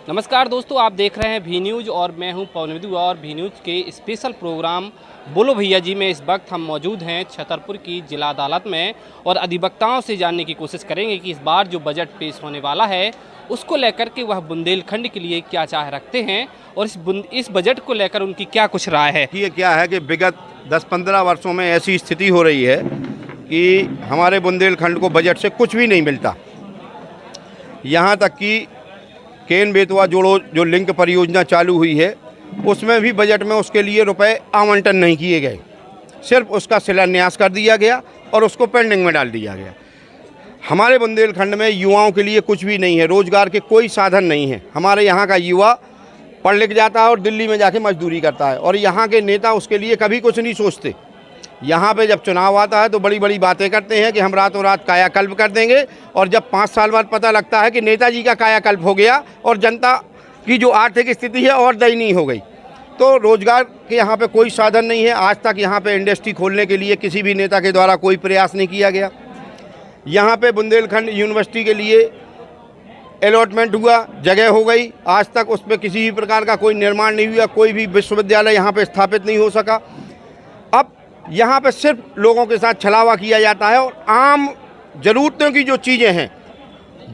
नमस्कार दोस्तों, आप देख रहे हैं भी न्यूज़ और मैं हूं पवन विदु और भी न्यूज़ के स्पेशल प्रोग्राम बोलो भैया जी में इस वक्त हम मौजूद हैं छतरपुर की जिला अदालत में और अधिवक्ताओं से जानने की कोशिश करेंगे कि इस बार जो बजट पेश होने वाला है उसको लेकर के वह बुंदेलखंड के लिए क्या चाह रखते हैं और इस बजट को लेकर उनकी क्या कुछ राय है। ये क्या है कि विगत 10-15 वर्षों में ऐसी स्थिति हो रही है कि हमारे बुंदेलखंड को बजट से कुछ भी नहीं मिलता। यहाँ तक कि केन बेतवा जोड़ो जो लिंक परियोजना चालू हुई है उसमें भी बजट में उसके लिए रुपए आवंटन नहीं किए गए, सिर्फ उसका शिलान्यास कर दिया गया और उसको पेंडिंग में डाल दिया गया। हमारे बुंदेलखंड में युवाओं के लिए कुछ भी नहीं है, रोजगार के कोई साधन नहीं है। हमारे यहाँ का युवा पढ़ लिख जाता है और दिल्ली में जाके मजदूरी करता है और यहाँ के नेता उसके लिए कभी कुछ नहीं सोचते। यहाँ पे जब चुनाव आता है तो बड़ी बड़ी बातें करते हैं कि हम रातों रात कायाकल्प कर देंगे और जब 5 साल बाद पता लगता है कि नेताजी का कायाकल्प हो गया और जनता की जो आर्थिक स्थिति है और दयनीय हो गई। तो रोजगार के यहाँ पे कोई साधन नहीं है। आज तक यहाँ पे इंडस्ट्री खोलने के लिए किसी भी नेता के द्वारा कोई प्रयास नहीं किया गया। यहाँ पे बुंदेलखंड यूनिवर्सिटी के लिए अलॉटमेंट हुआ, जगह हो गई, आज तक उस पर किसी भी प्रकार का कोई निर्माण नहीं हुआ, कोई भी विश्वविद्यालय यहाँ पे स्थापित नहीं हो सका। अब यहाँ पे सिर्फ लोगों के साथ छलावा किया जाता है और आम ज़रूरतों की जो चीज़ें हैं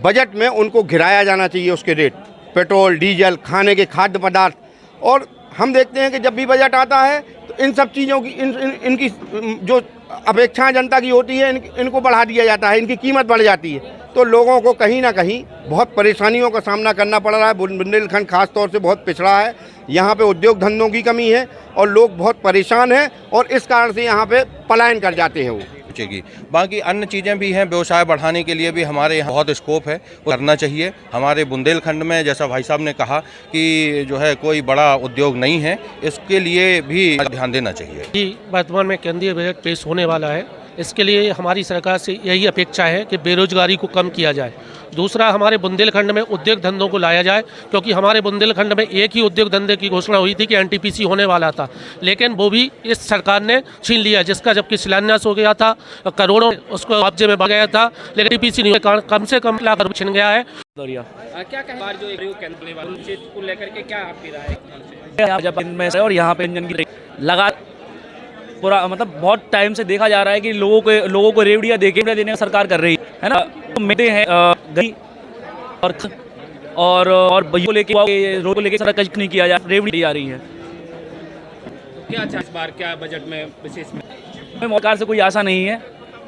बजट में उनको गिराया जाना चाहिए, उसके रेट, पेट्रोल, डीजल, खाने के खाद्य पदार्थ। और हम देखते हैं कि जब भी बजट आता है तो इन सब चीज़ों की इनकी जो अपेक्षाएं जनता की होती है इनको बढ़ा दिया जाता है, इनकी कीमत बढ़ जाती है। तो लोगों को कहीं ना कहीं बहुत परेशानियों का सामना करना पड़ रहा है। बुंदेलखंड खास तौर से बहुत पिछड़ा है, यहाँ पे उद्योग धंधों की कमी है और लोग बहुत परेशान हैं और इस कारण से यहाँ पे पलायन कर जाते हैं वो। बाकी अन्य चीज़ें भी हैं, व्यवसाय बढ़ाने के लिए भी हमारे यहाँ बहुत स्कोप है, वो करना चाहिए। हमारे बुंदेलखंड में जैसा भाई साहब ने कहा कि जो है कोई बड़ा उद्योग नहीं है, इसके लिए भी ध्यान देना चाहिए। जी, वर्तमान में केंद्रीय बजट पेश होने वाला है, इसके लिए हमारी सरकार से यही अपेक्षा है कि बेरोजगारी को कम किया जाए। दूसरा, हमारे बुंदेलखंड में उद्योग धंधों को लाया जाए, क्योंकि हमारे बुंदेलखंड में एक ही उद्योग धंधे की घोषणा हुई थी कि एनटीपीसी होने वाला था, लेकिन वो भी इस सरकार ने छीन लिया, जिसका जबकि शिलान्यास हो गया था, करोड़ों उसको मुआवजे में बढ़ गया था, लेकिन एनटीपीसी नहीं हुआ, कम से कम लाख छिन गया है। क्या बार जो केंद्र को लेकर के क्या आपकी राय है? और यहाँ पे इंजन की लगा पूरा मतलब बहुत टाइम से देखा जा रहा है कि लोगों को रेवड़ियाँ देने का सरकार कर रही है ना। तो मिलते हैं गई और बहियों को लेके सारा कुछ नहीं किया जा, रेवड़ी आ रही है। क्या इस बार क्या बजट में विशेष में सरकार से कोई आशा नहीं है,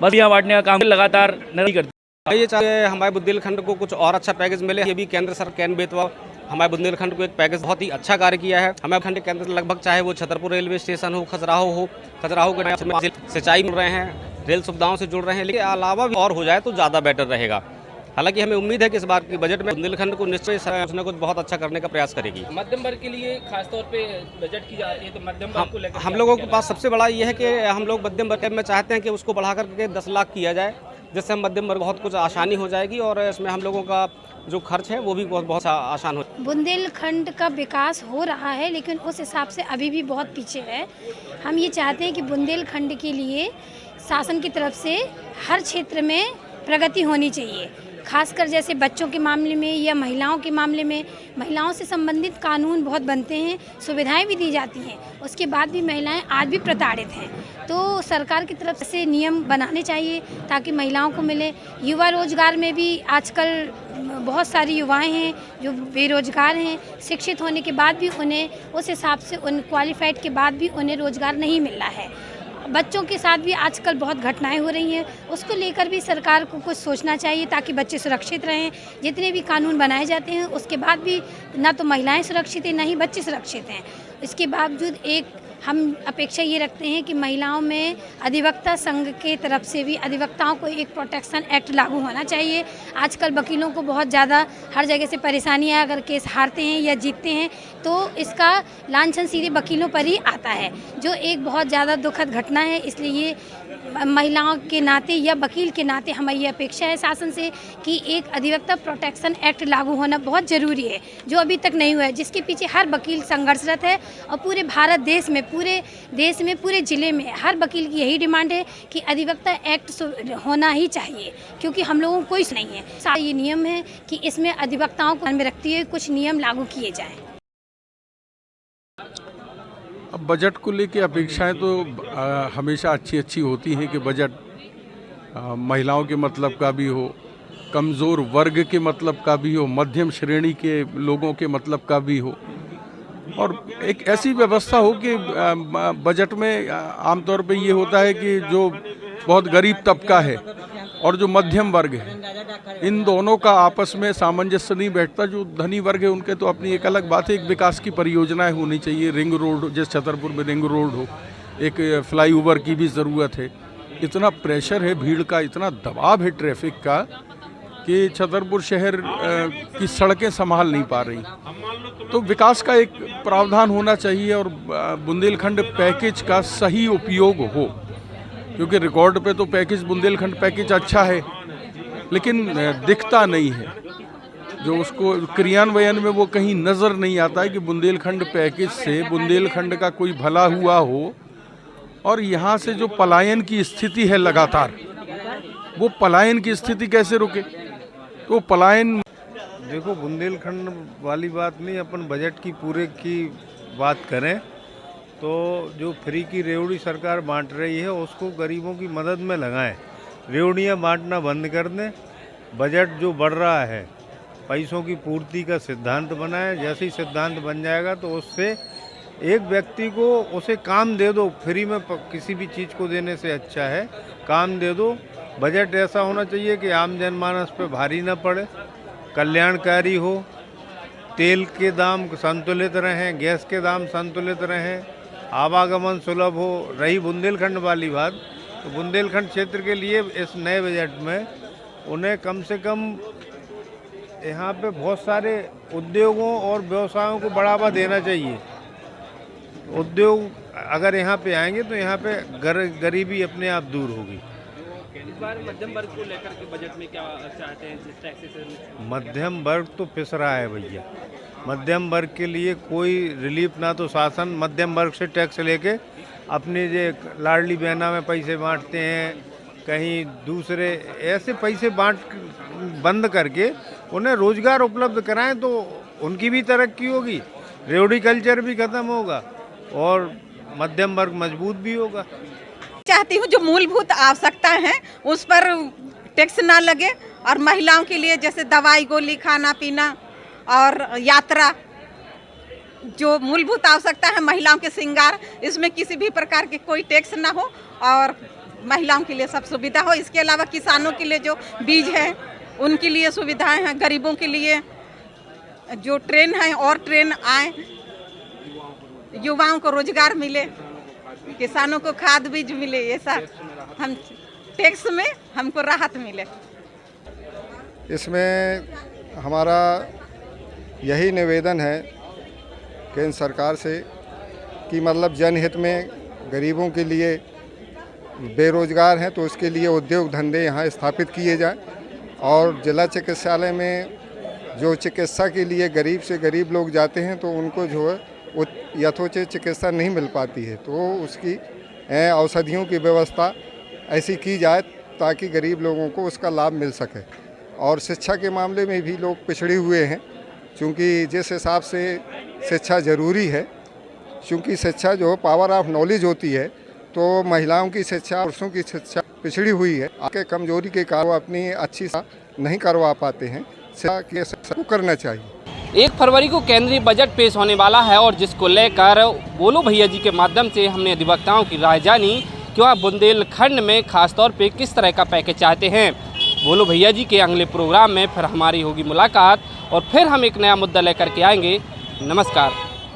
बस यहाँ बांटने का काम लगातार नहीं करती। ये चाहे हमारे बुंदेलखंड को कुछ और अच्छा पैकेज मिले। ये भी केंद्र सरकार केन बेतवा हमारे बुंदेलखंड को एक पैकेज बहुत ही अच्छा कार्य किया है। हमारे खंड के अंदर लगभग चाहे वो छतरपुर रेलवे स्टेशन हो, खजुराहो के सिंचाई मिल रहे हैं, रेल सुविधाओं से जुड़ रहे हैं, लेकिन अलावा भी और हो जाए तो ज़्यादा बेटर रहेगा। हालांकि हमें उम्मीद है कि इस बार की बजट में बुंदेलखंड को निश्चय कुछ न कुछ बहुत अच्छा करने का प्रयास करेगी। मध्यम वर्ग के लिए खासतौर पे बजट की जाती है, तो मध्यम वर्ग को लेकर हम लोगों के पास सबसे बड़ा ये है कि हम लोग मध्यम वर्ग में चाहते हैं कि उसको बढ़ा करके 10 लाख किया जाए, जिससे हम मध्यम वर्ग बहुत कुछ आसानी हो जाएगी और इसमें हम लोगों का जो खर्च है वो भी बहुत आसान हो। बुंदेलखंड का विकास हो रहा है, लेकिन उस हिसाब से अभी भी बहुत पीछे है। हम ये चाहते हैं कि बुंदेलखंड के लिए शासन की तरफ से हर क्षेत्र में प्रगति होनी चाहिए, खासकर जैसे बच्चों के मामले में या महिलाओं के मामले में। महिलाओं से संबंधित कानून बहुत बनते हैं, सुविधाएं भी दी जाती हैं, उसके बाद भी महिलाएं आज भी प्रताड़ित हैं। तो सरकार की तरफ से नियम बनाने चाहिए ताकि महिलाओं को मिले। युवा रोजगार में भी आजकल बहुत सारी युवाएं हैं जो बेरोजगार हैं, शिक्षित होने के बाद भी उन्हें उस हिसाब से उन क्वालिफाइड के बाद भी उन्हें रोजगार नहीं मिल रहा है। बच्चों के साथ भी आजकल बहुत घटनाएं हो रही हैं, उसको लेकर भी सरकार को कुछ सोचना चाहिए ताकि बच्चे सुरक्षित रहें। जितने भी कानून बनाए जाते हैं उसके बाद भी ना तो महिलाएं सुरक्षित हैं ना ही बच्चे सुरक्षित हैं। इसके बावजूद एक हम अपेक्षा ये रखते हैं कि महिलाओं में अधिवक्ता संघ के तरफ से भी अधिवक्ताओं को एक प्रोटेक्शन एक्ट लागू होना चाहिए। आजकल वकीलों को बहुत ज़्यादा हर जगह से परेशानियाँ, अगर केस हारते हैं या जीतते हैं तो इसका लांछन सीधे वकीलों पर ही आता है, जो एक बहुत ज़्यादा दुखद घटना है। इसलिए महिलाओं के नाते या वकील के नाते हमारी ये अपेक्षा है शासन से कि एक अधिवक्ता प्रोटेक्शन एक्ट लागू होना बहुत ज़रूरी है, जो अभी तक नहीं हुआ है, जिसके पीछे हर वकील संघर्षरत है और पूरे भारत देश में पूरे देश में, पूरे ज़िले में हर वकील की यही डिमांड है कि अधिवक्ता एक्ट होना ही चाहिए, क्योंकि हम लोगों को कोई नहीं है। सारा ये नियम है कि इसमें अधिवक्ताओं को ध्यान में रखते हुए कुछ नियम लागू किए जाएं। अब बजट को लेके अपेक्षाएं तो हमेशा अच्छी होती हैं कि बजट महिलाओं के मतलब का भी हो, कमज़ोर वर्ग के मतलब का भी हो, मध्यम श्रेणी के लोगों के मतलब का भी हो, और एक ऐसी व्यवस्था हो कि बजट में आमतौर पे ये होता है कि जो बहुत गरीब तबका है और जो मध्यम वर्ग है, इन दोनों का आपस में सामंजस्य नहीं बैठता। जो धनी वर्ग है उनके तो अपनी एक अलग बात है, एक विकास की परियोजनाएं होनी चाहिए, रिंग रोड, जैसे छतरपुर में रिंग रोड हो, एक फ्लाईओवर की भी ज़रूरत है। इतना प्रेशर है, भीड़ का इतना दबाव है ट्रैफिक का कि छतरपुर शहर की सड़कें संभाल नहीं पा रही। तो विकास का एक प्रावधान होना चाहिए और बुंदेलखंड पैकेज का सही उपयोग हो, क्योंकि रिकॉर्ड पे तो पैकेज, बुंदेलखंड पैकेज अच्छा है, लेकिन दिखता नहीं है। जो उसको क्रियान्वयन में वो कहीं नज़र नहीं आता है कि बुंदेलखंड पैकेज से बुंदेलखंड का कोई भला हुआ हो। और यहाँ से जो पलायन की स्थिति है लगातार, वो पलायन की स्थिति कैसे रुके? तो पलायन, देखो बुंदेलखंड वाली बात नहीं, अपन बजट की पूरे की बात करें तो जो फ्री की रेवड़ी सरकार बांट रही है उसको गरीबों की मदद में लगाएं, रेवड़ियाँ बांटना बंद कर दें। बजट जो बढ़ रहा है, पैसों की पूर्ति का सिद्धांत बनाएं। जैसे ही सिद्धांत बन जाएगा तो उससे एक व्यक्ति को उसे काम दे दो, फ्री में किसी भी चीज़ को देने से अच्छा है काम दे दो। बजट ऐसा होना चाहिए कि आम जनमानस पे भारी न पड़े, कल्याणकारी हो, तेल के दाम संतुलित रहें, गैस के दाम संतुलित रहें, आवागमन सुलभ हो। रही बुंदेलखंड वाली बात, तो बुंदेलखंड क्षेत्र के लिए इस नए बजट में उन्हें कम से कम यहाँ पे बहुत सारे उद्योगों और व्यवसायों को बढ़ावा देना चाहिए। उद्योग अगर यहाँ पे आएंगे तो यहाँ पे गरीबी अपने आप दूर होगी। इस बार मध्यम वर्ग को लेकर के बजट में क्या चाहते हैं? टैक्सेस मध्यम वर्ग तो पिस रहा है भैया। मध्यम वर्ग के लिए कोई रिलीफ ना तो शासन मध्यम वर्ग से टैक्स लेके अपने जो लाडली बहना में पैसे बांटते हैं, कहीं दूसरे ऐसे पैसे बंद करके उन्हें रोजगार उपलब्ध कराएं तो उनकी भी तरक्की होगी, रेवड़ी कल्चर भी खत्म होगा और मध्यम वर्ग मजबूत भी होगा। चाहती हूँ जो मूलभूत आवश्यकताएं हैं उस पर टैक्स ना लगे, और महिलाओं के लिए जैसे दवाई, गोली, खाना पीना और यात्रा, जो मूलभूत आवश्यकता है महिलाओं के श्रृंगार, इसमें किसी भी प्रकार के कोई टैक्स ना हो और महिलाओं के लिए सब सुविधा हो। इसके अलावा किसानों के लिए जो बीज है उनके लिए सुविधाएं हैं, गरीबों के लिए जो ट्रेन है और ट्रेन आए, युवाओं को रोजगार मिले, किसानों को खाद बीज मिले, ऐसा हम टैक्स में हमको राहत मिले। इसमें हमारा यही निवेदन है केंद्र सरकार से कि मतलब जनहित में गरीबों के लिए, बेरोजगार हैं तो उसके लिए उद्योग धंधे यहाँ स्थापित किए जाएं, और जिला चिकित्सालय में जो चिकित्सा के लिए गरीब से गरीब लोग जाते हैं तो उनको जो है यथोचित चिकित्सा नहीं मिल पाती है, तो उसकी औषधियों की व्यवस्था ऐसी की जाए ताकि गरीब लोगों को उसका लाभ मिल सके। और शिक्षा के मामले में भी लोग पिछड़े हुए हैं, क्योंकि जिस हिसाब से शिक्षा ज़रूरी है, क्योंकि शिक्षा जो पावर ऑफ नॉलेज होती है, तो महिलाओं की शिक्षा, पुरुषों की शिक्षा पिछड़ी हुई है। आगे कमजोरी के कारण अपनी अच्छी नहीं करवा पाते हैं। शिक्षा को करना चाहिए। 1 फरवरी को केंद्रीय बजट पेश होने वाला है और जिसको लेकर बोलो भैया जी के माध्यम से हमने अधिवक्ताओं की राय जानी कि वह बुंदेलखंड में खासतौर पे किस तरह का पैकेज चाहते हैं। बोलो भैया जी के अगले प्रोग्राम में फिर हमारी होगी मुलाकात और फिर हम एक नया मुद्दा लेकर के आएंगे। नमस्कार।